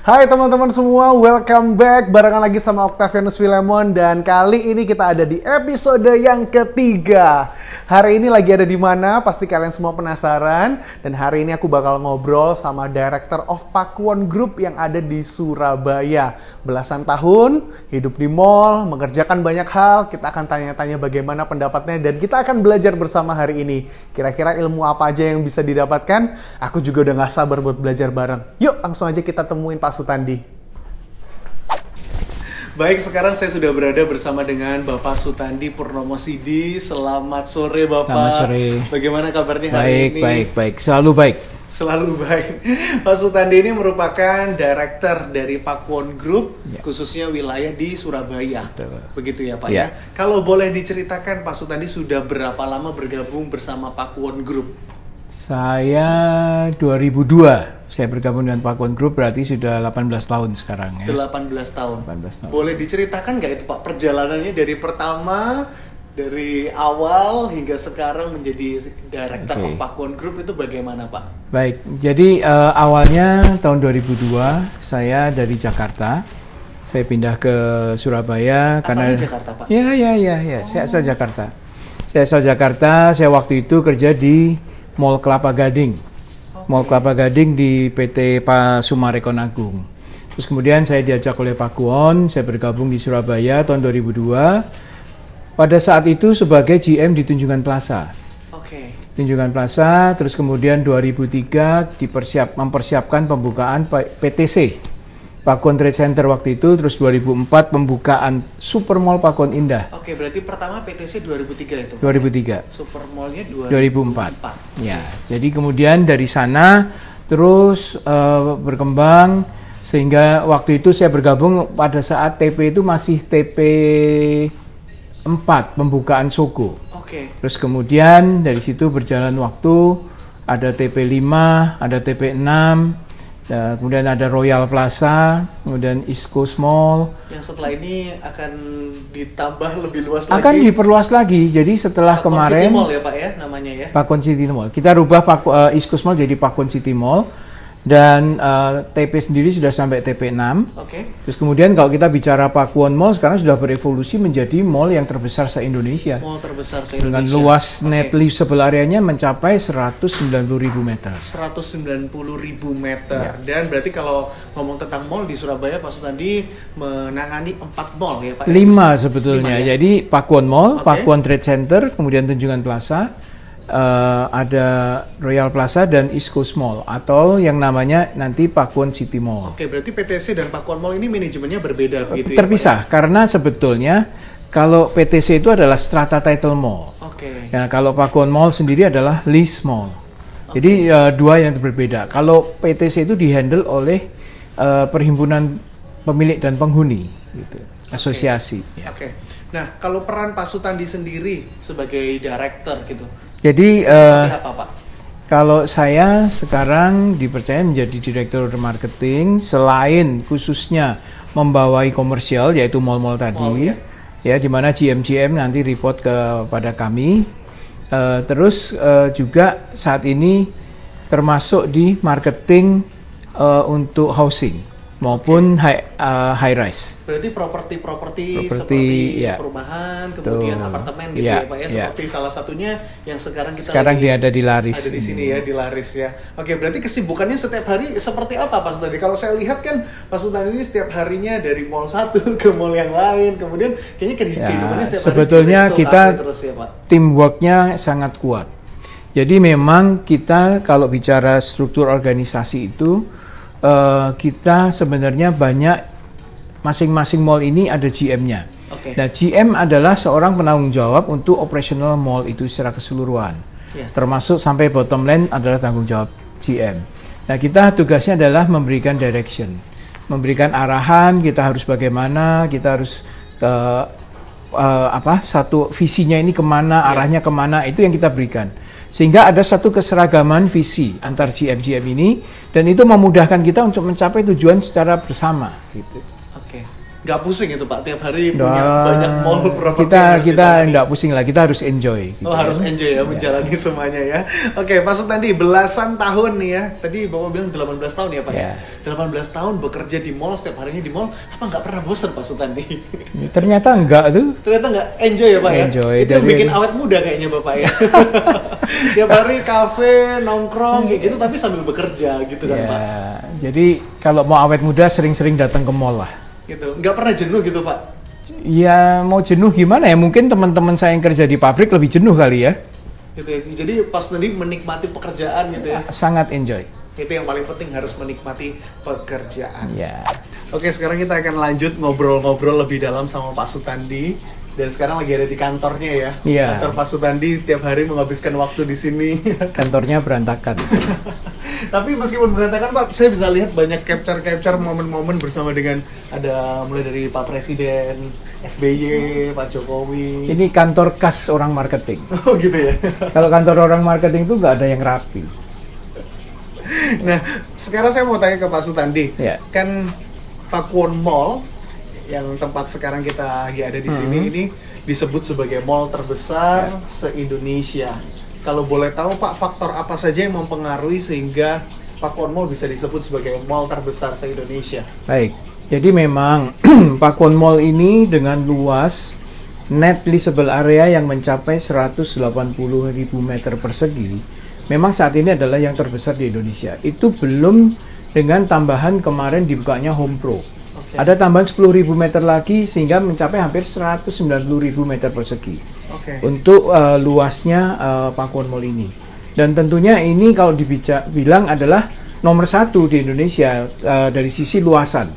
Hai teman-teman semua, welcome back barengan lagi sama Octavianus Filemon. Dan kali ini kita ada di episode yang ketiga. Hari ini lagi ada di mana? Pasti kalian semua penasaran. Dan hari ini aku bakal ngobrol sama Director of Pakuwon Group yang ada di Surabaya. Belasan tahun, hidup di mall, mengerjakan banyak hal. Kita akan tanya-tanya bagaimana pendapatnya dan kita akan belajar bersama hari ini. Kira-kira ilmu apa aja yang bisa didapatkan? Aku juga udah gak sabar buat belajar bareng. Yuk langsung aja kita temuin Pak Sutandi. Baik, sekarang saya sudah berada bersama dengan Bapak Sutandi Purnomo Sidi. Selamat sore Bapak. Selamat sore. Bagaimana kabarnya hari ini? Baik. Selalu baik. Selalu baik. Pak Sutandi ini merupakan Director dari Pakuwon Group, khususnya wilayah di Surabaya. Betul. Begitu ya Pak ya? Kalau boleh diceritakan Pak Sutandi sudah berapa lama bergabung bersama Pakuwon Group? Saya 2002. Saya bergabung dengan Pakuwon Group, berarti sudah 18 tahun sekarang ya. 18 tahun. 18 tahun. Boleh diceritakan nggak itu Pak perjalanannya dari awal hingga sekarang menjadi Director of Pakuwon Group itu bagaimana Pak? Baik, jadi awalnya tahun 2002 saya dari Jakarta. Saya pindah ke Surabaya. Asalnya karena Jakarta Pak? Ya. Saya asal Jakarta. Saya waktu itu kerja di Mall Kelapa Gading. Mall Kelapa Gading di PT Pak Sumarekon Agung. Terus kemudian saya diajak oleh Pakuwon, saya bergabung di Surabaya tahun 2002. Pada saat itu sebagai GM di Tunjungan Plaza. Tunjungan Plaza, terus kemudian 2003 mempersiapkan pembukaan PTC. Pakuwon Trade Center waktu itu, terus 2004 pembukaan Super Mall Pakuwon Indah. Oke, berarti pertama PTC 2003 itu? 2003. Super Mall-nya 2004. Ya, jadi kemudian dari sana terus berkembang sehingga waktu itu saya bergabung pada saat TP itu masih TP 4 pembukaan Soko. Terus kemudian dari situ berjalan waktu, ada TP 5, ada TP 6. Kemudian ada Royal Plaza, kemudian East Coast Mall. Yang setelah ini akan ditambah lebih luas lagi. Akan diperluas lagi. Jadi setelah Pakuwon kemarin City Mall ya Pak ya namanya ya. Pakuwon City Mall. Kita rubah East Coast Mall jadi Pakuwon City Mall. Dan TP sendiri sudah sampai TP 6. Terus kemudian kalau kita bicara Pakuwon Mall sekarang sudah berevolusi menjadi mall yang terbesar se-Indonesia. Mall terbesar se-Indonesia. Dengan luas net leasable areanya mencapai 190.000 meter. 190.000 meter. Ya. Dan berarti kalau ngomong tentang mall di Surabaya Pak Sutandi menangani 4 mall ya Pak? 5 sebetulnya. 5, ya? Jadi Pakuwon Mall, Pakuwon Trade Center, kemudian Tunjungan Plaza. Ada Royal Plaza dan East Coast Mall atau yang namanya nanti Pakuwon City Mall. Berarti PTC dan Pakuwon Mall ini manajemennya berbeda begitu ya? Terpisah, karena sebetulnya kalau PTC itu adalah strata title mall. Ya, kalau Pakuwon Mall sendiri adalah lease mall. Jadi dua yang berbeda. Kalau PTC itu dihandle oleh perhimpunan pemilik dan penghuni, gitu, asosiasi. Ya. Nah, kalau peran Pak Sutandi sendiri sebagai director gitu. Jadi apa, Pak? Kalau saya sekarang dipercaya menjadi direktur marketing, selain khususnya membawai komersial yaitu mall-mall tadi, ya di mana GM nanti report kepada kami. Terus juga saat ini termasuk di marketing untuk housing maupun high rise. Berarti properti seperti perumahan, kemudian apartemen gitu ya Pak ya, seperti salah satunya yang sekarang kita ada di Laris. Ada di sini ya, di Laris ya. Berarti kesibukannya setiap hari seperti apa Pak Sutandi? Kalau saya lihat kan Pak Sutandi ini setiap harinya dari mall satu ke mall yang lain, kemudian kayaknya kehidupannya setiap sebetulnya hari kita terus ya Pak. Teamworknya sangat kuat. Jadi memang kita kalau bicara struktur organisasi itu kita sebenarnya banyak, masing-masing mall ini ada GM-nya. Nah, GM adalah seorang penanggung jawab untuk operasional mall itu secara keseluruhan. Termasuk sampai bottom line adalah tanggung jawab GM. Nah, kita tugasnya adalah memberikan direction, memberikan arahan, kita harus bagaimana, kita harus satu visinya ini kemana, arahnya kemana, itu yang kita berikan. Sehingga ada satu keseragaman visi antar GM ini dan itu memudahkan kita untuk mencapai tujuan secara bersama gitu. nggak pusing itu Pak, tiap hari punya banyak mall properti. Kita nggak pusing lah, kita harus enjoy. Gitu, harus enjoy ya menjalani semuanya ya. Oke, Pak Sutandi, belasan tahun nih ya. Tadi Bapak bilang 18 tahun ya Pak ya. 18 tahun bekerja di mall, setiap harinya di mall, apa nggak pernah bosan Pak Sutandi? Ternyata enggak tuh. Ternyata nggak, enjoy ya Pak ya. Enjoy. Itu yang bikin awet muda kayaknya Bapak ya. Tiap hari kafe, nongkrong kayak gitu, tapi sambil bekerja gitu kan Pak. Jadi kalau mau awet muda sering-sering datang ke mall lah. Gitu, nggak pernah jenuh gitu Pak? Ya mau jenuh gimana ya, mungkin teman-teman saya yang kerja di pabrik lebih jenuh kali ya. Gitu ya, jadi pas nanti menikmati pekerjaan gitu ya? Sangat enjoy. Itu yang paling penting, harus menikmati pekerjaan. Ya. Oke, sekarang kita akan lanjut ngobrol-ngobrol lebih dalam sama Pak Sutandi. Dan sekarang lagi ada di kantornya ya. Iya. Kantor Pak Sutandi tiap hari menghabiskan waktu di sini. Kantornya berantakan. Tapi meskipun berantakan Pak, saya bisa lihat banyak capture momen-momen bersama dengan ada mulai dari Pak Presiden, SBY, Pak Jokowi. Ini kantor khas orang marketing. Oh gitu ya. Kalau kantor orang marketing itu nggak ada yang rapi. Nah, sekarang saya mau tanya ke Pak Sutandi. Ya. Kan Pakuwon Mall yang tempat sekarang kita lagi ada di sini ini disebut sebagai mall terbesar se-Indonesia. Kalau boleh tahu Pak, faktor apa saja yang mempengaruhi sehingga Pakuwon Mall bisa disebut sebagai mall terbesar se-Indonesia? Baik, jadi memang Pakuwon Mall ini dengan luas net leasable area yang mencapai 180.000 meter persegi, memang saat ini adalah yang terbesar di Indonesia. Itu belum dengan tambahan kemarin dibukanya Home Pro. Ada tambahan 10.000 meter lagi sehingga mencapai hampir 190.000 meter persegi untuk luasnya Pakuwon Mall ini. Dan tentunya ini kalau bilang adalah nomor 1 di Indonesia dari sisi luasan.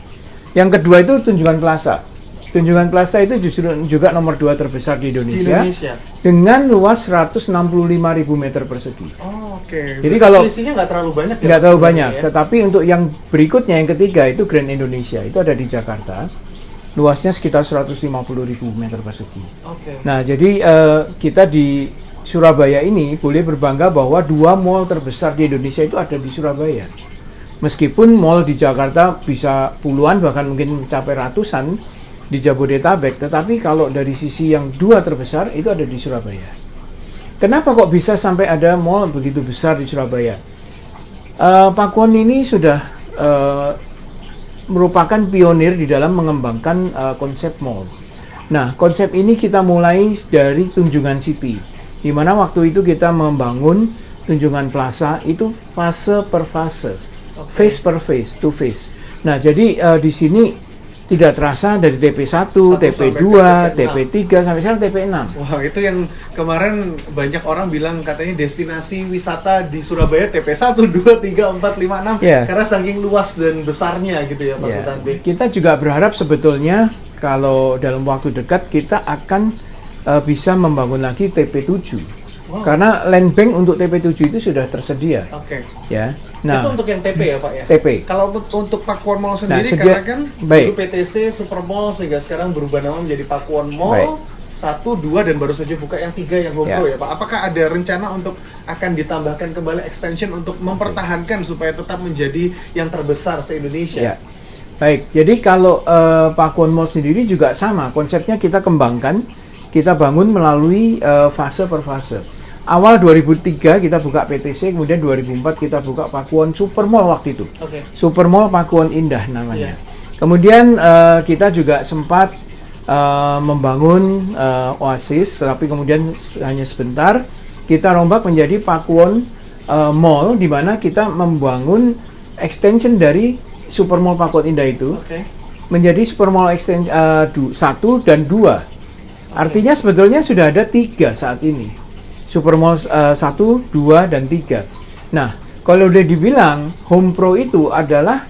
Yang kedua itu Tunjungan Plaza. Tunjungan Plaza itu justru juga nomor 2 terbesar di Indonesia. Dengan luas 165.000 meter persegi. Jadi kalau selisihnya nggak terlalu banyak ya? Nggak terlalu banyak, ya? Tetapi untuk yang berikutnya, yang ketiga itu Grand Indonesia, itu ada di Jakarta. Luasnya sekitar 150.000 meter persegi. Nah, jadi kita di Surabaya ini boleh berbangga bahwa 2 mall terbesar di Indonesia itu ada di Surabaya. Meskipun mall di Jakarta bisa puluhan, bahkan mungkin mencapai ratusan di Jabodetabek, tetapi kalau dari sisi yang 2 terbesar itu ada di Surabaya. Kenapa kok bisa sampai ada mall begitu besar di Surabaya? Pakuwon ini sudah merupakan pionir di dalam mengembangkan konsep mall. Nah, konsep ini kita mulai dari Tunjungan City, di mana waktu itu kita membangun Tunjungan Plaza itu fase per fase, phase per phase, to phase. Nah, jadi di sini tidak terasa dari TP1, TP2, TP3 sampai sekarang TP6. Wah, itu yang kemarin banyak orang bilang katanya destinasi wisata di Surabaya TP1, 2, 3, 4, 5, 6 karena saking luas dan besarnya gitu ya Pak Sutandi. Kita juga berharap sebetulnya kalau dalam waktu dekat kita akan bisa membangun lagi TP7. Karena land bank untuk TP7 itu sudah tersedia. Ya. Nah, itu untuk yang TP ya Pak ya? TP. Kalau untuk Pakuwon Mall sendiri, karena kan dulu PTC Super Mall sehingga sekarang berubah nama menjadi Pakuwon Mall 1, 2 dan baru saja buka yang 3 yang Home Pro ya Pak. Apakah ada rencana untuk akan ditambahkan kembali extension untuk mempertahankan supaya tetap menjadi yang terbesar se-Indonesia? Baik, jadi kalau Pakuwon Mall sendiri juga sama, konsepnya kita kembangkan, kita bangun melalui fase per fase. Awal 2003 kita buka PTC, kemudian 2004 kita buka Pakuwon Super Mall waktu itu. Super Mall Pakuwon Indah namanya. Kemudian kita juga sempat membangun Oasis, tetapi kemudian hanya sebentar kita rombak menjadi Pakuwon Mall, di mana kita membangun extension dari Super Mall Pakuwon Indah itu menjadi Super Mall Extension 1 dan 2. Artinya sebetulnya sudah ada 3 saat ini. Super Mall 1, 2, dan 3. Nah, kalau udah dibilang Home Pro itu adalah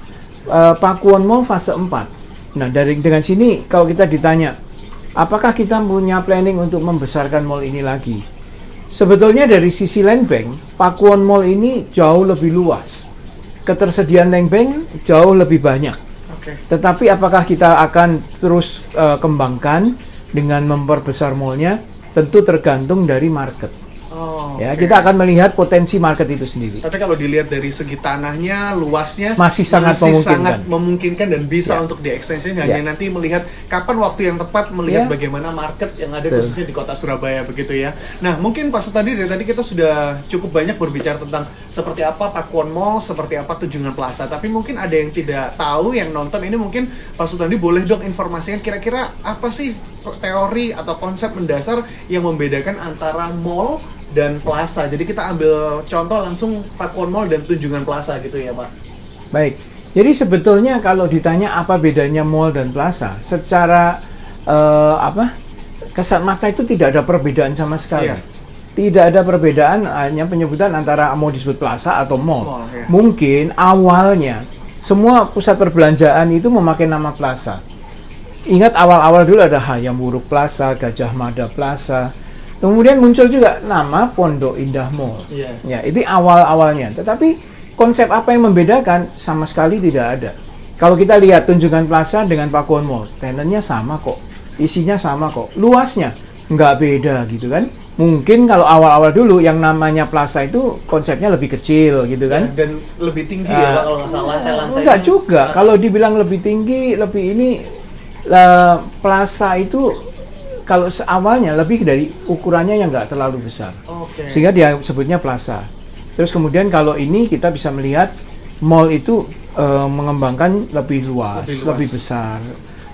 Pakuwon Mall fase 4. Nah, dengan sini kalau kita ditanya, apakah kita punya planning untuk membesarkan mall ini lagi? Sebetulnya dari sisi land bank, Pakuwon Mall ini jauh lebih luas. Ketersediaan land bank jauh lebih banyak. Tetapi apakah kita akan terus kembangkan dengan memperbesar mallnya? Tentu tergantung dari market. Ya, kita akan melihat potensi market itu sendiri. Tapi kalau dilihat dari segi tanahnya, luasnya masih sangat memungkinkan dan bisa untuk di-extension. Hanya nanti melihat kapan waktu yang tepat, melihat bagaimana market yang ada khususnya di kota Surabaya begitu ya. Nah, mungkin Pak Sutadi dari tadi kita sudah cukup banyak berbicara tentang seperti apa Pakuwon Mall, seperti apa Tunjungan Plaza. Tapi mungkin ada yang tidak tahu, yang nonton ini mungkin Pak Sutadi boleh dong informasikan kira-kira apa sih teori atau konsep mendasar yang membedakan antara mall dan plaza. Jadi kita ambil contoh langsung Pakuwon Mall dan Tunjungan Plaza gitu ya Pak. Baik, jadi sebetulnya kalau ditanya apa bedanya mall dan plaza, secara kasat mata itu tidak ada perbedaan sama sekali. Tidak ada perbedaan, hanya penyebutan antara mau disebut plaza atau mall. Mungkin awalnya semua pusat perbelanjaan itu memakai nama plaza. Ingat awal-awal dulu ada Hayam Wuruk Plaza, Gajah Mada Plaza. Kemudian muncul juga nama Pondok Indah Mall. Ya, itu awal-awalnya. Tetapi konsep apa yang membedakan sama sekali tidak ada. Kalau kita lihat Tunjungan Plaza dengan Pakuwon Mall, tenannya sama kok, isinya sama kok, luasnya nggak beda gitu kan. Mungkin kalau awal-awal dulu yang namanya plaza itu konsepnya lebih kecil gitu kan. Dan lebih tinggi ya Pak, kalau nggak salah lantai-lantai. Enggak juga, kalau dibilang lebih tinggi, lebih ini, plaza itu kalau awalnya lebih dari ukurannya yang nggak terlalu besar, sehingga dia sebutnya plaza. Terus kemudian kalau ini kita bisa melihat mall itu mengembangkan lebih luas, lebih besar.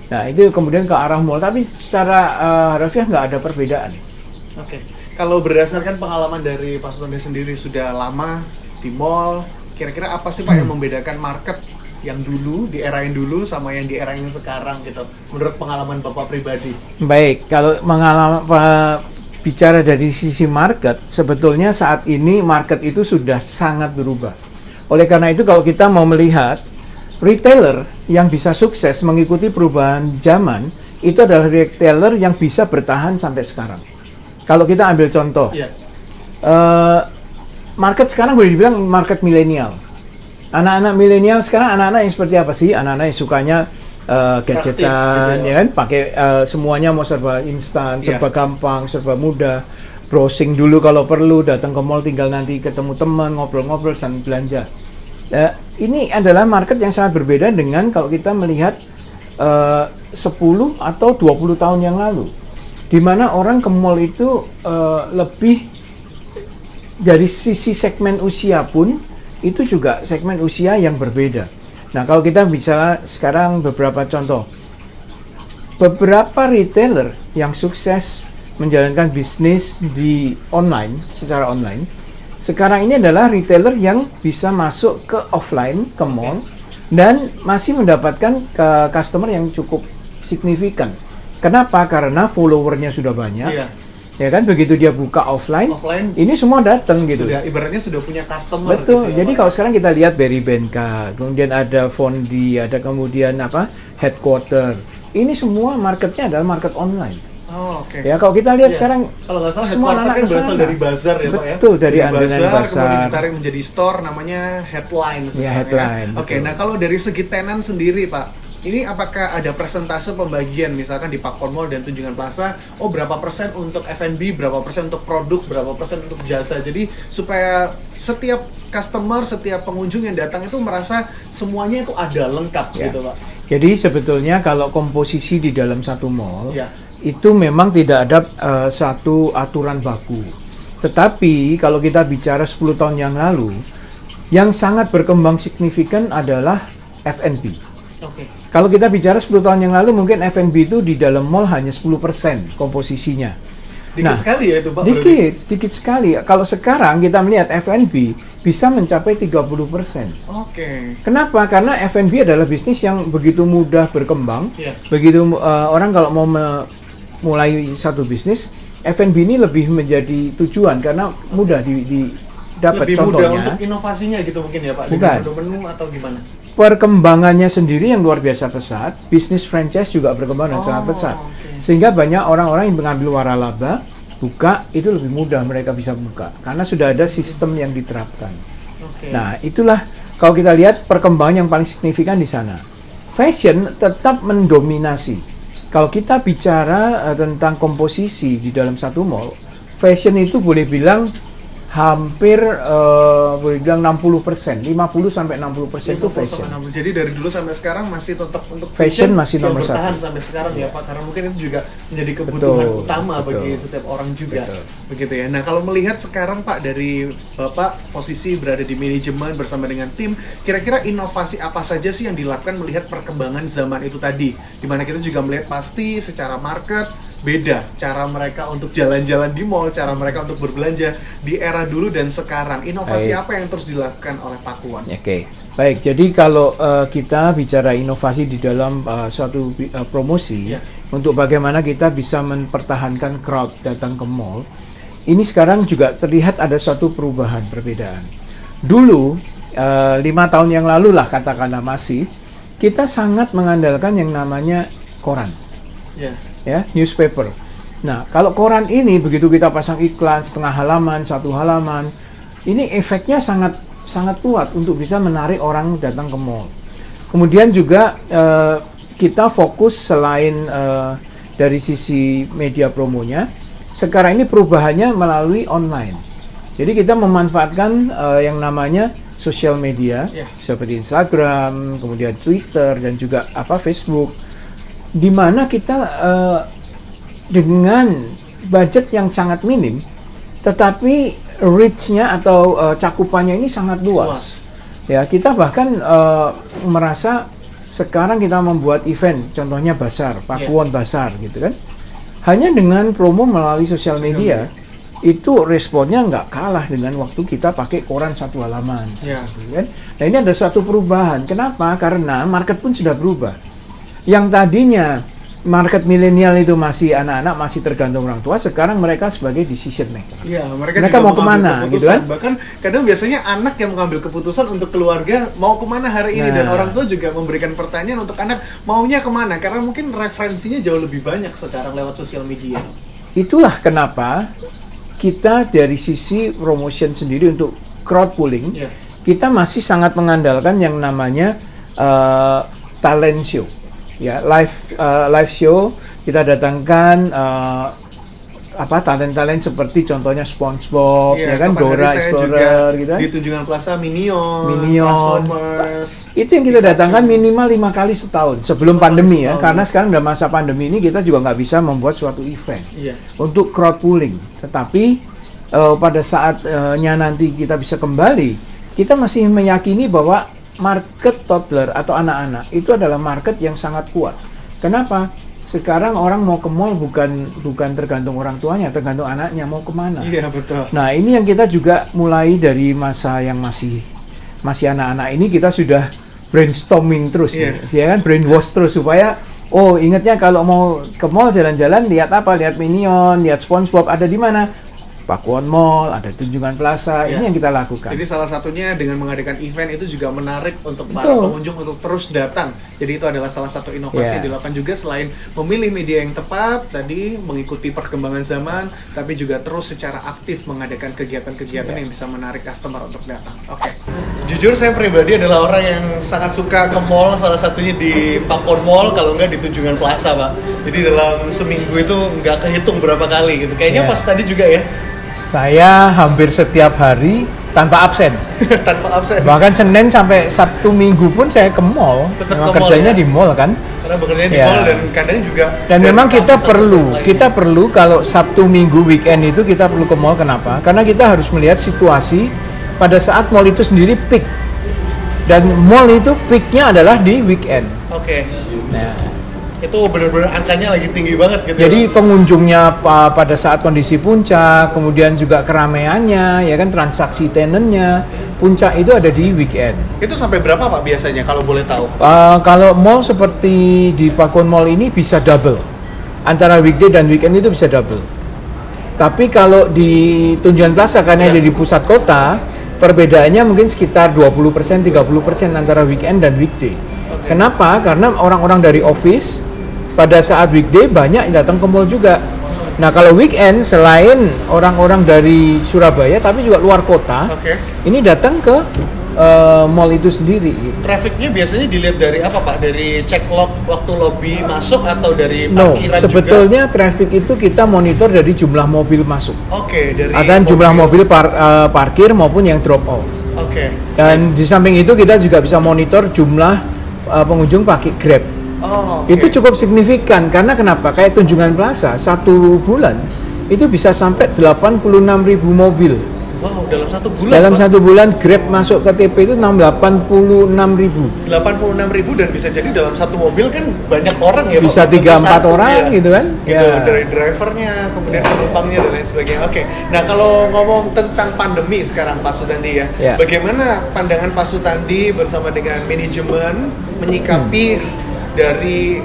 Nah itu kemudian ke arah mall, tapi secara harfiah nggak ada perbedaan. Kalau berdasarkan pengalaman dari Pak Sutadi sendiri sudah lama di mall, kira-kira apa sih Pak yang membedakan market yang dulu, di era yang dulu sama yang di era yang sekarang gitu, menurut pengalaman Bapak pribadi? Baik, kalau bicara dari sisi market, sebetulnya saat ini market itu sudah sangat berubah. Oleh karena itu kalau kita mau melihat retailer yang bisa sukses mengikuti perubahan zaman, itu adalah retailer yang bisa bertahan sampai sekarang. Kalau kita ambil contoh, market sekarang boleh dibilang market milenial. Anak-anak milenial sekarang anak-anak yang seperti apa sih? Anak-anak yang sukanya gadgetan, ya kan? Pakai semuanya mau serba instan, serba gampang, serba mudah. Browsing dulu kalau perlu, datang ke mall tinggal nanti ketemu teman, ngobrol-ngobrol sambil belanja. Ini adalah market yang sangat berbeda dengan kalau kita melihat 10 atau 20 tahun yang lalu, di mana orang ke mall itu lebih dari sisi segmen usia pun itu juga segmen usia yang berbeda. Nah, kalau kita bicara sekarang beberapa contoh, beberapa retailer yang sukses menjalankan bisnis di online, secara online, sekarang ini adalah retailer yang bisa masuk ke offline, ke mall, dan masih mendapatkan customer yang cukup signifikan. Kenapa? Karena followernya sudah banyak. Ya kan, begitu dia buka offline ini semua datang gitu. Ibaratnya sudah punya customer. Betul. Gitu ya, jadi kalau sekarang kita lihat Berry Benka, kemudian ada Fondi, ada kemudian Headquarter. Ini semua marketnya adalah market online. Ya kalau kita lihat sekarang, kalau nggak salah semua anak kan berasal dari bazar ya Pak ya. Betul, dari bazar. Kemudian ditarik menjadi store namanya Headline. Ya, Headline. Nah kalau dari segi tenan sendiri Pak, ini apakah ada persentase pembagian misalkan di Pakuwon Mall dan Tunjungan Plaza, berapa persen untuk F&B, berapa persen untuk produk, berapa persen untuk jasa, jadi supaya setiap customer, setiap pengunjung yang datang itu merasa semuanya itu ada lengkap gitu Pak. Jadi sebetulnya kalau komposisi di dalam satu mall itu memang tidak ada satu aturan baku. Tetapi kalau kita bicara 10 tahun yang lalu, yang sangat berkembang signifikan adalah F&B. Kalau kita bicara 10 tahun yang lalu, mungkin F&B itu di dalam mall hanya 10% komposisinya. Dikit sekali ya itu Pak? Dikit sekali. Kalau sekarang kita melihat F&B bisa mencapai 30%. Kenapa? Karena F&B adalah bisnis yang begitu mudah berkembang. Begitu orang kalau mau mulai satu bisnis, F&B ini lebih menjadi tujuan karena mudah didapat. Lebih contohnya. Mudah untuk inovasinya gitu mungkin ya Pak? Bukan. Menu atau gimana? Perkembangannya sendiri yang luar biasa pesat, bisnis franchise juga berkembang dan sangat pesat. Sehingga banyak orang-orang yang mengambil waralaba, buka, itu lebih mudah mereka bisa buka. Karena sudah ada sistem yang diterapkan. Nah, itulah kalau kita lihat perkembangan yang paling signifikan di sana. Fashion tetap mendominasi. Kalau kita bicara tentang komposisi di dalam satu mall, fashion itu boleh bilang hampir boleh bilang 60%, 50 sampai 60% itu fashion. Jadi dari dulu sampai sekarang masih tetap untuk fashion masih nomor bertahan satu sampai sekarang ya Pak, karena mungkin itu juga menjadi kebutuhan utama bagi setiap orang juga. Begitu ya. Nah, kalau melihat sekarang Pak, dari Bapak posisi berada di manajemen bersama dengan tim, kira-kira inovasi apa saja sih yang dilakukan melihat perkembangan zaman itu tadi? Dimana kita juga melihat pasti secara market beda cara mereka untuk jalan-jalan di mall, cara mereka untuk berbelanja di era dulu dan sekarang. Inovasi apa yang terus dilakukan oleh Pakuwon? Oke. Baik, jadi kalau kita bicara inovasi di dalam suatu promosi, untuk bagaimana kita bisa mempertahankan crowd datang ke mall, ini sekarang juga terlihat ada suatu perubahan, perbedaan. Dulu, 5 tahun yang lalu lah katakanlah masih, kita sangat mengandalkan yang namanya koran. Ya, newspaper. Nah, kalau koran ini begitu kita pasang iklan setengah halaman, 1 halaman, ini efeknya sangat kuat untuk bisa menarik orang datang ke mall. Kemudian juga kita fokus selain dari sisi media promonya, sekarang ini perubahannya melalui online. Jadi kita memanfaatkan yang namanya sosial media seperti Instagram, kemudian Twitter dan juga Facebook, di mana kita dengan budget yang sangat minim, tetapi reach-nya atau cakupannya ini sangat luas. Ya, kita bahkan merasa sekarang kita membuat event, contohnya Basar, Pakuwon Basar gitu kan. Hanya dengan promo melalui sosial media, itu responnya nggak kalah dengan waktu kita pakai koran 1 halaman. Gitu kan. Nah, ini ada suatu perubahan. Kenapa? Karena market pun sudah berubah. Yang tadinya market milenial itu masih anak-anak, masih tergantung orang tua, sekarang mereka sebagai decision maker. Iya, mereka mau kemana gitu kan? Bahkan kadang biasanya anak yang mengambil keputusan untuk keluarga mau kemana hari ini, dan orang tua juga memberikan pertanyaan untuk anak maunya kemana, karena mungkin referensinya jauh lebih banyak sekarang lewat sosial media. Itulah kenapa kita dari sisi promotion sendiri untuk crowd pooling, kita masih sangat mengandalkan yang namanya talent show. Ya, live show, kita datangkan talent-talent seperti contohnya SpongeBob, ya kan, Dora Explorer gitu kan. Di Tunjungan Plaza Minion, Transformers. Itu yang kita datangkan minimal 5 kali setahun sebelum pandemi ya, karena sekarang dalam masa pandemi ini kita juga nggak bisa membuat suatu event untuk crowd pooling. Tetapi pada saatnya nanti kita bisa kembali, kita masih meyakini bahwa market toddler atau anak-anak itu adalah market yang sangat kuat. Kenapa? Sekarang orang mau ke mall bukan tergantung orang tuanya, tergantung anaknya mau kemana. Iya, betul. Nah, ini yang kita juga mulai dari masa yang masih anak-anak ini, kita sudah brainstorming terus, ya kan, brainwash terus supaya ingatnya kalau mau ke mall jalan-jalan lihat apa? Lihat Minion, lihat SpongeBob ada di mana? Pakuwon Mall, ada Tunjungan Plaza, ini yang kita lakukan. Jadi salah satunya dengan mengadakan event itu juga menarik untuk para pengunjung untuk terus datang. Jadi itu adalah salah satu inovasi yang dilakukan juga, selain memilih media yang tepat, tadi mengikuti perkembangan zaman, tapi juga terus secara aktif mengadakan kegiatan-kegiatan yang bisa menarik customer untuk datang. Oke. Jujur saya pribadi adalah orang yang sangat suka ke mall, salah satunya di Pakuwon Mall, kalau enggak di Tunjungan Plaza, Pak. Jadi dalam seminggu itu nggak kehitung berapa kali gitu. Kayaknya pas tadi juga ya. Saya hampir setiap hari tanpa absen. Tanpa absen. Bahkan Senin sampai Sabtu Minggu pun saya ke mall. Memang kerjanya di mall kan. Karena bekerjanya di mall dan kadang juga. Dan memang kita perlu kalau Sabtu Minggu weekend itu kita perlu ke mall. Kenapa? Karena kita harus melihat situasi pada saat mall itu sendiri peak. Dan mall itu peaknya adalah di weekend. Oke. Nah, itu benar-benar angkanya lagi tinggi banget gitu. Jadi pengunjungnya pada saat kondisi puncak, kemudian juga keramaiannya, ya kan, transaksi tenennya, puncak itu ada di weekend. Itu sampai berapa Pak biasanya kalau boleh tahu? Kalau mall seperti di Pakuwon Mall ini bisa double. Antara weekday dan weekend itu bisa double. Tapi kalau di Tunjungan Plaza karena ada di pusat kota, perbedaannya mungkin sekitar 20%, 30% antara weekend dan weekday. Kenapa? Karena orang-orang dari office pada saat weekday banyak yang datang ke mall juga. Nah, kalau weekend selain orang-orang dari Surabaya tapi juga luar kota, ini datang ke mall itu sendiri. Gitu. Trafficnya biasanya dilihat dari apa Pak? Dari cek log waktu lobby masuk atau dari No, parkiran sebetulnya juga? traffic itu kita monitor dari jumlah mobil masuk. Oke, dari Akan jumlah mobil parkir maupun yang drop out. Oke. Dan di samping itu kita juga bisa monitor jumlah pengunjung pakai Grab. Oh, oke. Itu cukup signifikan karena kenapa? Kayak Tunjungan Plaza 1 bulan itu bisa sampai 86.000 mobil. Wow, dalam 1 bulan. Dalam Pak? 1 bulan Grab masuk ke TP itu 86.000. 86.000 dan bisa jadi dalam satu mobil kan banyak orang ya Bisa Pak? 3-4 Satu, orang ya. gitu kan? Gitu, Ya. dari drivernya, kemudian penumpangnya dan lain sebagainya. Oke, nah kalau ngomong tentang pandemi sekarang Pak Sutandi ya, Ya. bagaimana pandangan Pak Sutandi bersama dengan manajemen menyikapi dari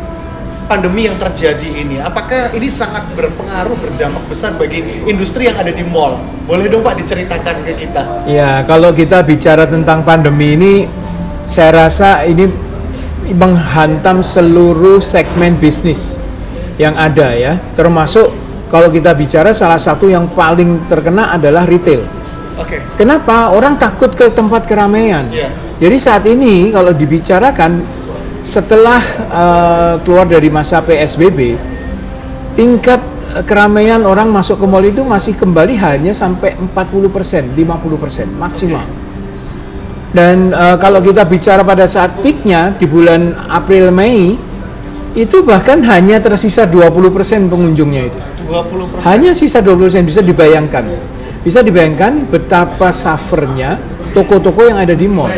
pandemi yang terjadi ini? Apakah ini sangat berpengaruh, berdampak besar bagi industri yang ada di mall? Boleh dong Pak diceritakan ke kita? Ya, kalau kita bicara tentang pandemi ini, saya rasa ini menghantam seluruh segmen bisnis yang ada ya. Termasuk kalau kita bicara salah satu yang paling terkena adalah retail. Oke. Kenapa? Orang takut ke tempat keramaian. Iya. Jadi saat ini kalau dibicarakan setelah keluar dari masa PSBB, tingkat keramaian orang masuk ke mall itu masih kembali hanya sampai 40%, 50% maksimal. Dan kalau kita bicara pada saat peaknya di bulan April Mei, itu bahkan hanya tersisa 20% pengunjungnya itu. 20%. Hanya sisa 20%, bisa dibayangkan. Bisa dibayangkan betapa suffernya toko-toko yang ada di mall.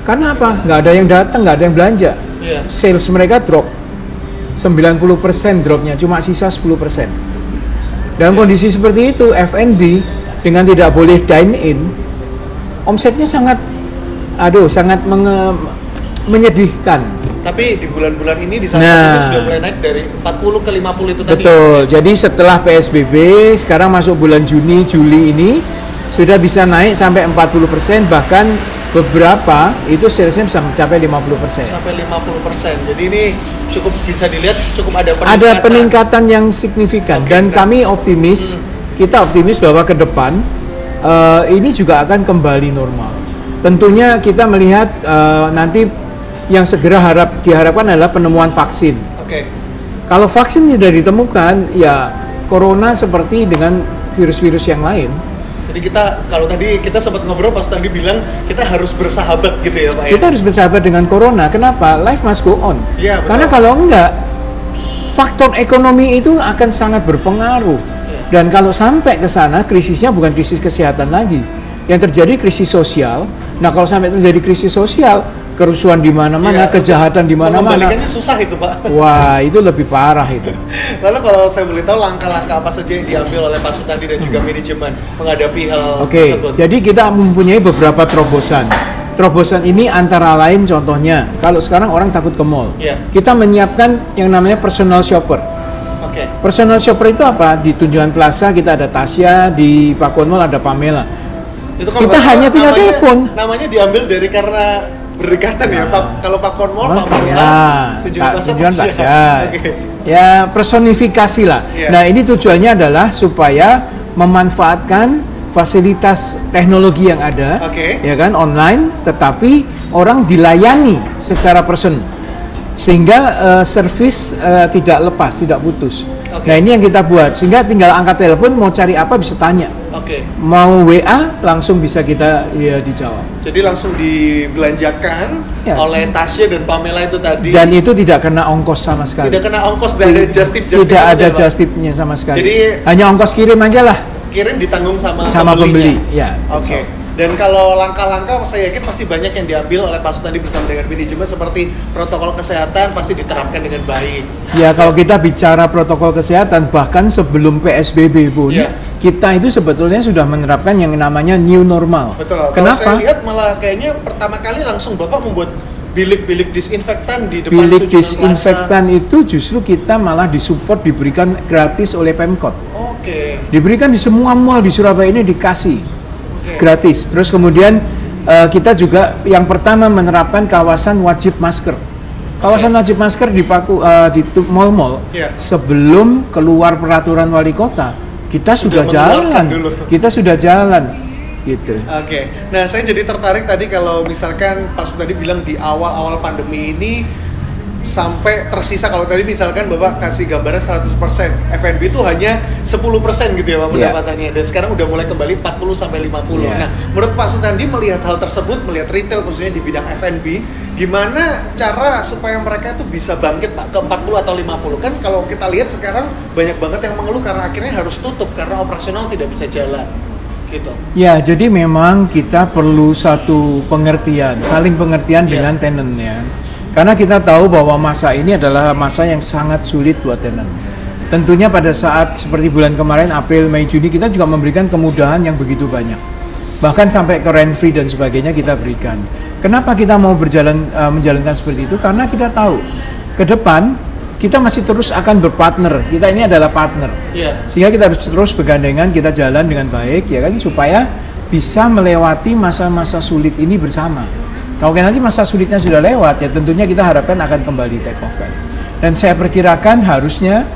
Karena apa? Nggak ada yang datang, nggak ada yang belanja. Iya. Sales mereka drop. 90% dropnya, cuma sisa 10%. Dalam kondisi seperti itu, F&B dengan tidak boleh dine-in, omsetnya sangat menyedihkan. Tapi di bulan-bulan ini di saat Nah. ini sudah mulai naik dari 40 ke 50 itu tadi. Betul. Jadi setelah PSBB, sekarang masuk bulan Juni, Juli ini sudah bisa naik sampai 40%, bahkan beberapa itu salesnya bisa mencapai 50%. Sampai 50%. Jadi ini cukup bisa dilihat cukup ada peningkatan. Ada peningkatan yang signifikan. Oke, Dan nah. kami optimis, kita optimis bahwa ke depan ini juga akan kembali normal. Tentunya kita melihat nanti yang segera diharapkan adalah penemuan vaksin. Oke. Kalau vaksin sudah ditemukan, ya corona seperti dengan virus-virus yang lain. Jadi kalau tadi kita sempat ngobrol pas tadi bilang kita harus bersahabat gitu ya Pak ya. Kita harus bersahabat dengan corona. Kenapa? Life must go on. Iya, betul. Karena kalau enggak, faktor ekonomi itu akan sangat berpengaruh. Iya. Dan kalau sampai ke sana, krisisnya bukan krisis kesehatan lagi. Yang terjadi krisis sosial. Nah, kalau sampai terjadi krisis sosial, kerusuhan di mana-mana, Iya, kejahatan di mana-mana. Mengembalikannya susah itu Pak. Wah, itu lebih parah itu. Lalu kalau saya boleh tahu langkah-langkah apa saja yang diambil oleh Pak Sutandi dan juga manajemen menghadapi hal Oke, tersebut? jadi kita mempunyai beberapa terobosan. Terobosan ini antara lain contohnya, kalau sekarang orang takut ke mall, Iya. kita menyiapkan yang namanya personal shopper. Oke. Personal shopper itu apa? Di Tunjungan Plaza kita ada Tasya, di Pakuan Mall ada Pamela. Itu Kita hanya tinggal telepon. Namanya diambil dari karena berdekatan ya Pak. Kalau Pak Kormol, Pak Mela, Ya, Tunjungan Plaza, Tunjungan Tasya. Plaza. Oke. Ya, personifikasi lah. Iya. Nah, ini tujuannya adalah supaya memanfaatkan fasilitas teknologi yang ada, Oke. ya kan, online, tetapi orang dilayani secara person, sehingga servis tidak lepas, tidak putus. Oke. Nah, ini yang kita buat, sehingga tinggal angkat telepon, mau cari apa bisa tanya, Oke. mau WA langsung bisa kita dijawab. Jadi langsung dibelanjakan Ya. oleh Tasya dan Pamela itu tadi. Dan itu tidak kena ongkos sama sekali. tidak kena ongkos dan ada just tip Tidak ada just tip-nya sama sekali. Jadi hanya ongkos kirim aja lah kirim ditanggung sama pembeli. pembelinya. Ya. Oke. Dan kalau langkah-langkah saya yakin pasti banyak yang diambil oleh Pak Sutandi bersama dengan manajemen seperti protokol kesehatan pasti diterapkan dengan baik. Ya, kalau kita bicara protokol kesehatan bahkan sebelum PSBB pun Ya. kita itu sebetulnya sudah menerapkan yang namanya new normal. Betul. Kalau Kenapa? saya lihat malah kayaknya pertama kali langsung Bapak membuat bilik-bilik disinfektan di depan Bilik Tunjungan disinfektan itu justru kita malah disupport, diberikan gratis oleh Pemkot. Plaza. Oke. Diberikan di semua mall di Surabaya ini dikasih Oke. gratis. Terus kemudian kita juga yang pertama menerapkan kawasan wajib masker. Kawasan wajib masker di mall-mall Iya. sebelum keluar peraturan wali kota. Kita sudah mengeluarkan jalan. dulu. Kita sudah jalan. gitu. Oke. Nah, saya jadi tertarik tadi kalau misalkan Pak Su tadi bilang di awal-awal pandemi ini sampai tersisa, kalau tadi misalkan Bapak kasih gambaran 100%, F&B itu hanya 10% gitu ya Pak pendapatannya. Dan sekarang udah mulai kembali 40 sampai 50. Nah, menurut Pak Sutandi melihat hal tersebut, melihat retail khususnya di bidang F&B, gimana cara supaya mereka itu bisa bangkit Pak ke 40 atau 50? Kan kalau kita lihat sekarang banyak banget yang mengeluh karena akhirnya harus tutup karena operasional tidak bisa jalan. Gitu. Ya, jadi memang kita perlu satu pengertian, saling pengertian dengan tenantnya. Karena kita tahu bahwa masa ini adalah masa yang sangat sulit buat tenant. Tentunya pada saat seperti bulan kemarin, April, Mei, Juni, kita juga memberikan kemudahan yang begitu banyak. Bahkan sampai ke rent free dan sebagainya kita berikan. Kenapa kita mau menjalankan seperti itu? Karena kita tahu ke depan kita masih terus akan berpartner. Kita ini adalah partner. Sehingga kita harus terus bergandengan, kita jalan dengan baik ya kan, supaya bisa melewati masa-masa sulit ini bersama. Kalau nanti masa sulitnya sudah lewat, ya tentunya kita harapkan akan kembali take off kan. Dan saya perkirakan harusnya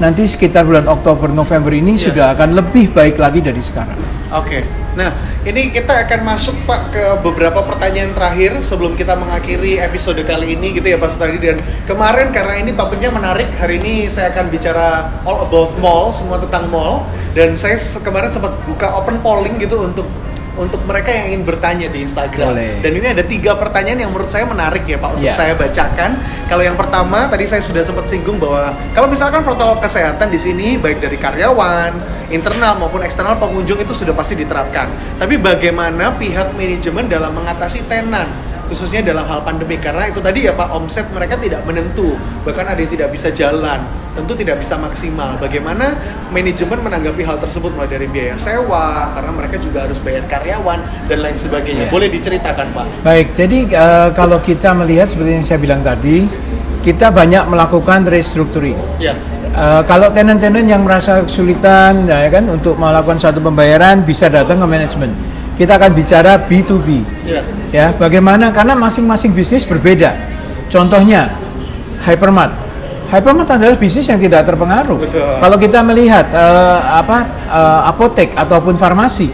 nanti sekitar bulan Oktober, November ini sudah akan lebih baik lagi dari sekarang. Oke. Nah, ini kita akan masuk Pak ke beberapa pertanyaan terakhir sebelum kita mengakhiri episode kali ini gitu ya Pak Sutandi. Dan kemarin karena ini topiknya menarik, hari ini saya akan bicara all about mall, semua tentang mall. Dan saya kemarin sempat buka open polling gitu untuk mereka yang ingin bertanya di Instagram. Boleh. Dan ini ada 3 pertanyaan yang menurut saya menarik ya Pak untuk saya bacakan. Kalau yang pertama tadi saya sudah sempat singgung bahwa kalau misalkan protokol kesehatan di sini baik dari karyawan, internal maupun eksternal pengunjung itu sudah pasti diterapkan. Tapi bagaimana pihak manajemen dalam mengatasi tenan khususnya dalam hal pandemi, karena itu tadi ya Pak, omset mereka tidak menentu, bahkan ada yang tidak bisa jalan, tentu tidak bisa maksimal. Bagaimana manajemen menanggapi hal tersebut, mulai dari biaya sewa, karena mereka juga harus bayar karyawan dan lain sebagainya. Boleh diceritakan Pak? Baik, jadi kalau kita melihat seperti yang saya bilang tadi, kita banyak melakukan restructuring. Kalau tenant-tenant yang merasa kesulitan ya kan untuk melakukan satu pembayaran bisa datang ke manajemen. Kita akan bicara B2B. Ya, bagaimana? Karena masing-masing bisnis berbeda. Contohnya Hypermart. Hypermart adalah bisnis yang tidak terpengaruh. Kalau kita melihat apotek ataupun farmasi,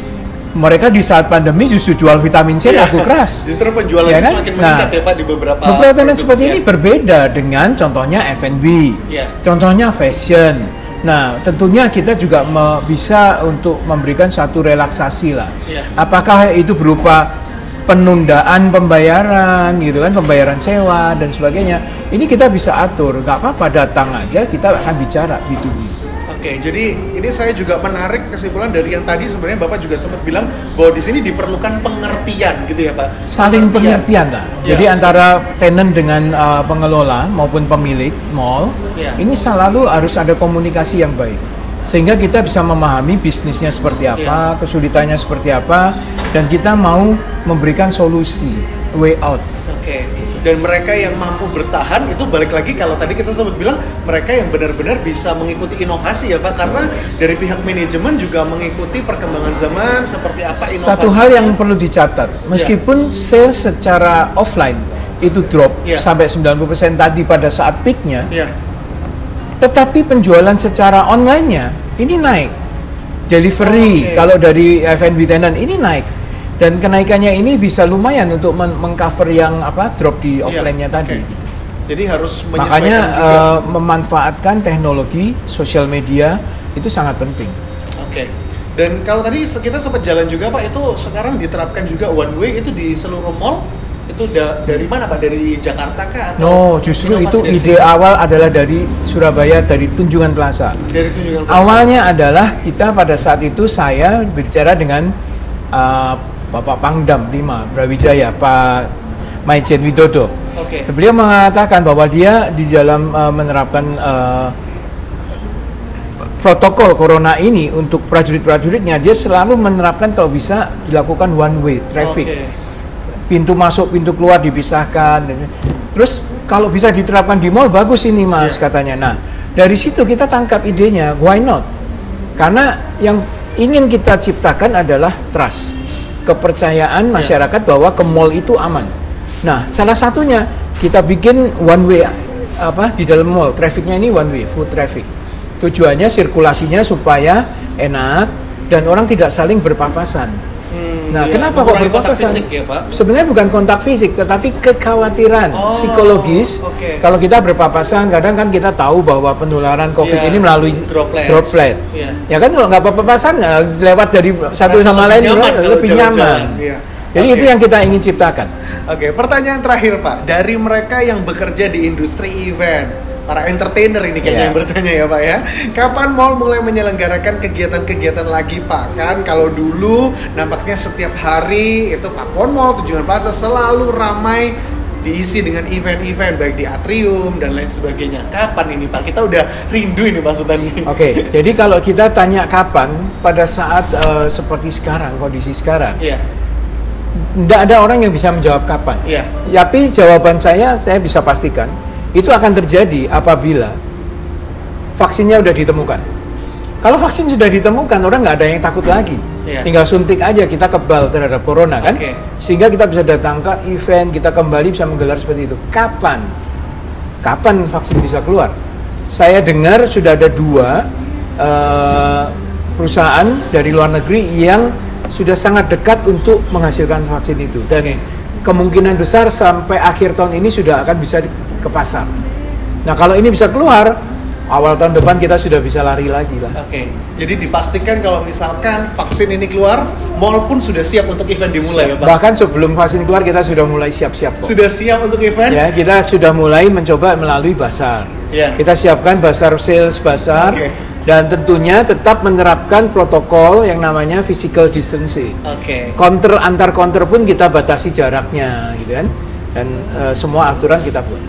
mereka di saat pandemi justru jual vitamin C laku keras. Justru penjualannya semakin meningkat ya Pak di beberapa tenant seperti ini berbeda dengan contohnya F&B, contohnya fashion. Nah, tentunya kita juga bisa untuk memberikan satu relaksasi lah. Apakah itu berupa penundaan pembayaran gitu kan, pembayaran sewa dan sebagainya. Ini kita bisa atur, nggak apa-apa, datang aja, kita akan bicara B2B. Oke, jadi ini saya juga menarik kesimpulan dari yang tadi sebenarnya Bapak juga sempat bilang bahwa di sini diperlukan pengertian gitu ya Pak. Saling pengertian lah. Jadi antara tenant dengan pengelola maupun pemilik mall, ini selalu harus ada komunikasi yang baik. Sehingga kita bisa memahami bisnisnya seperti apa, kesulitannya seperti apa, dan kita mau memberikan solusi, way out. Oke. Dan mereka yang mampu bertahan itu balik lagi kalau tadi kita sempat bilang mereka yang benar-benar bisa mengikuti inovasi ya Pak, karena dari pihak manajemen juga mengikuti perkembangan zaman seperti apa inovasi. Satu hal yang perlu dicatat, meskipun sales secara offline itu drop sampai 90% tadi pada saat peaknya, tetapi penjualan secara online-nya ini naik. Delivery kalau dari F&B tenant ini naik. Dan kenaikannya ini bisa lumayan untuk mengcover yang drop di offline-nya tadi. Jadi harus menyesuaikan makanya juga. Memanfaatkan teknologi sosial media itu sangat penting. Dan kalau tadi kita sempat jalan juga Pak, itu sekarang diterapkan juga one way itu di seluruh mall. Itu dari mana Pak? Dari Jakarta kah? Atau justru itu ide awal adalah dari Surabaya, dari Tunjungan Plaza. Dari Tunjungan Plaza. Awalnya adalah kita pada saat itu saya berbicara dengan Bapak Pangdam 5 Brawijaya, Pak Maijen Widodo. Beliau mengatakan bahwa dia di dalam menerapkan protokol corona ini untuk prajurit-prajuritnya, dia selalu menerapkan kalau bisa dilakukan one way traffic. Pintu masuk, pintu keluar dipisahkan. Terus kalau bisa diterapkan di mall bagus ini Mas katanya. Nah, dari situ kita tangkap idenya, why not? Karena yang ingin kita ciptakan adalah trust, kepercayaan masyarakat bahwa ke mall itu aman. Nah, salah satunya kita bikin one way di dalam mall, trafficnya ini one way, foot traffic. Tujuannya sirkulasinya supaya enak dan orang tidak saling berpapasan. Nah, iya. kenapa kok Mengurangi kontak berpapasan? fisik ya, Pak? Sebenarnya bukan kontak fisik, tetapi kekhawatiran psikologis. Oke. Kalau kita berpapasan, kadang kan kita tahu bahwa penularan COVID Iya, ini melalui droplet. Iya. Ya kan kalau nggak papasan, lewat dari satu Rasa sama lain lebih nyaman kalau lebih jalan-jalan. nyaman. Iya. Jadi Oke. itu yang kita ingin ciptakan. Oke, pertanyaan terakhir Pak, dari mereka yang bekerja di industri event, para entertainer ini kayaknya Iya. yang bertanya ya Pak ya, kapan mall mulai menyelenggarakan kegiatan-kegiatan lagi Pak? Kan kalau dulu nampaknya setiap hari itu Pakuwon Mall, Tunjungan Plaza selalu ramai diisi dengan event-event baik di atrium dan lain sebagainya. Kapan ini Pak? Kita udah rindu ini Pak Sutandi. Oke, jadi kalau kita tanya kapan, pada saat seperti sekarang, kondisi sekarang, Iya, tidak ada orang yang bisa menjawab kapan. iya. Tapi jawaban saya bisa pastikan, itu akan terjadi apabila vaksinnya sudah ditemukan. Kalau vaksin sudah ditemukan, orang nggak ada yang takut lagi. Iya. Tinggal suntik aja, kita kebal terhadap corona kan. Oke. Sehingga kita bisa datangkan event, kita kembali bisa menggelar seperti itu. Kapan? Kapan vaksin bisa keluar? Saya dengar sudah ada 2 perusahaan dari luar negeri yang sudah sangat dekat untuk menghasilkan vaksin itu. Dan kemungkinan besar sampai akhir tahun ini sudah akan bisa ke pasar. Nah kalau ini bisa keluar, awal tahun depan kita sudah bisa lari lagi lah. Oke, jadi dipastikan kalau misalkan vaksin ini keluar, mall pun sudah siap untuk event dimulai ya Pak? Bahkan sebelum vaksin keluar kita sudah mulai siap-siap kok. Sudah siap untuk event? Ya, kita sudah mulai mencoba melalui basar. Ya. Kita siapkan basar sales basar Oke. dan tentunya tetap menerapkan protokol yang namanya physical distancing. Oke. Counter antar counter pun kita batasi jaraknya, gitu kan? Dan semua aturan kita buat.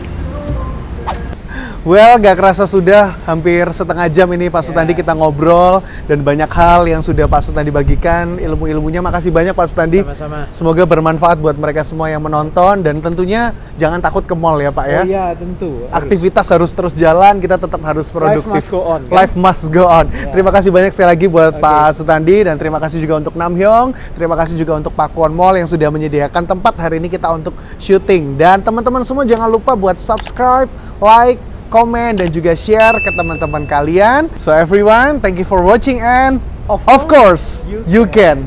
Well, gak kerasa sudah hampir setengah jam ini Pak Sutandi kita ngobrol dan banyak hal yang sudah Pak Sutandi bagikan ilmu-ilmunya. Makasih banyak Pak Sutandi. Sama-sama. Semoga bermanfaat buat mereka semua yang menonton dan tentunya jangan takut ke mall ya Pak ya. Oh iya, tentu. Aktivitas harus terus jalan, kita tetap harus produktif. must go on, kan? Life must go on. Ya. Terima kasih banyak sekali lagi buat Oke. Pak Sutandi dan terima kasih juga untuk Namhyong. Terima kasih juga untuk Pakuwon Mall yang sudah menyediakan tempat hari ini kita untuk syuting. Dan teman-teman semua jangan lupa buat subscribe, like, komen, dan juga share ke teman-teman kalian. So everyone, thank you for watching and of course, you can.